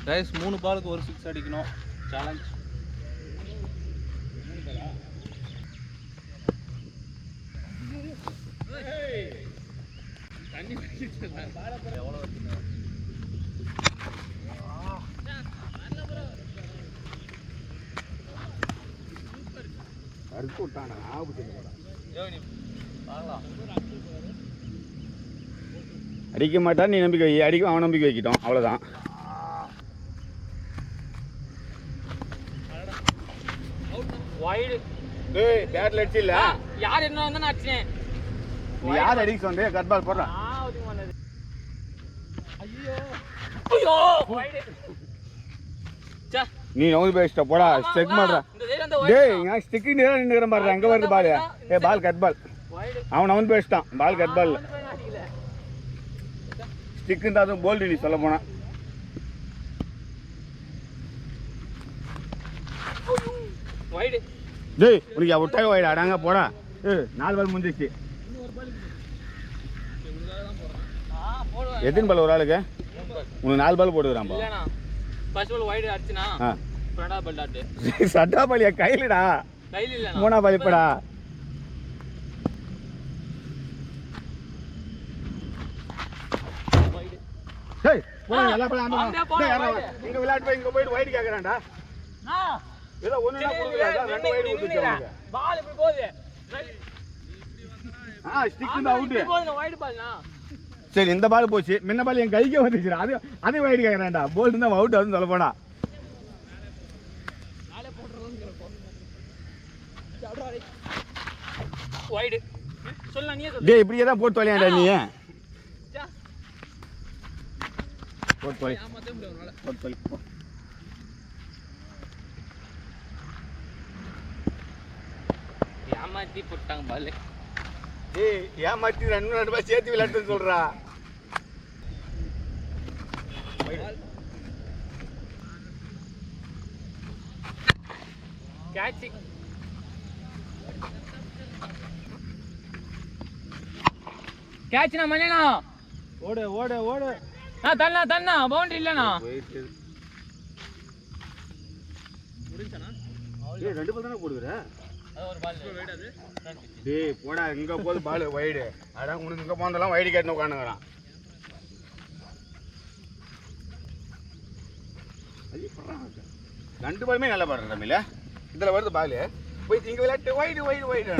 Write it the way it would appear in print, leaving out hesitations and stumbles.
Guys 3 பாலுக்கு ஒரு 6 அடிக்கணும் சேலஞ்ச். அடிக்க மாட்டான், நீ நம்பிக்கை வை. அடிக்கும், அவன் நம்பிக்கை வைக்கிட்டோம், அவ்வளோதான். பேட்ல அடிச்சு இல்ல யார் என்ன வந்தா நான் அடிச்சேன். நீ யார் அடிக்க சொன்னே? கட்பால் போடுறான். ஐயோ வைடு நீ நவுந்து பேஸ்ட போடா. ஸ்டிக் மாட்றா. டேய் நான் ஸ்டிக் நேரா நின்னுறேன் பாரு. அங்க வருது பால். பால் கட் பால். அவன் நவுந்து பேஸ்டான். பால் கட் பால். ஸ்டிக் இருந்தா அது போல்ட் நீ சொல்ல போனா. வைடு. டேய் உனக்கு விட்டா வைடு அடாங்க போடா. 4 பால் முடிஞ்சிச்சு. எத்தனை பால் ஒரு ஆளுக்கு? உனக்கு 4 பால் போடுறான். இல்லனா ஃபர்ஸ்ட் பால் வைடு அடிச்சனா ரெண்டாவது பால் டாட். சட்டா பாலியா கையிலடா? கையில இல்ல. மூணா பால் இப்படா. டேய் போடா எல்லா பால் ஆடுங்க. டேய் யாரா இங்க விளையாட்டு போய் இங்க போய் வைடு கேக்குறான்டா. ஏதோ ஒண்ணுனா போடுறடா. 2 வைடு ஊத்திட்டாங்க. பால் இப்படி போகுது. ஸ்டிக் இந்த அவுட். போகுது வைடு பால்னா. சரி இந்த பால் போச்சு. முன்ன பால் என் கைக்கே வந்துச்சு. அது வைடு கேக்குறான்டா. போல்ட் இருந்தா அவுட் வந்து சொல்ல போடா. நாளே போடுறோம்ங்கறப்போ. வைடு. சொல்ல நீயே சொல்லு. டேய் இப்படியே தான் போட்டு தொலையாடா நீ. போட்டு தொலை. ஏமாத்தே முடியாது உன்னால. போட்டு தொலை. ஏமாத்தி போட்டாங்க பால். டேய் ஏமாத்தி 2 பால் சேர்த்து விளையாட்டுன்னு சொல்றா. கேட்ச். கேட்ச்னா மண்ணேனா. ஓடு ஓடு ஓடு. நான் தண்ணா பவுண்டரி இல்லனா. முடிஞ்சனா? டேய் 2 பால் தான போடுற? அது ஒரு பால் வைடு அது. டேய் போடா இங்க போது பால் வைடு. அட உனக்கு இங்க போந்தலாம் வைடு கேட்னு உட்கார்ந்துங்கறான். ஐயோ பறாங்க. 2 பாலுமே நல்லா பாடுற தம்பில. இதுல வருது பால். போய் இங்க விளையாட்டு வைடு வைடு வைடு.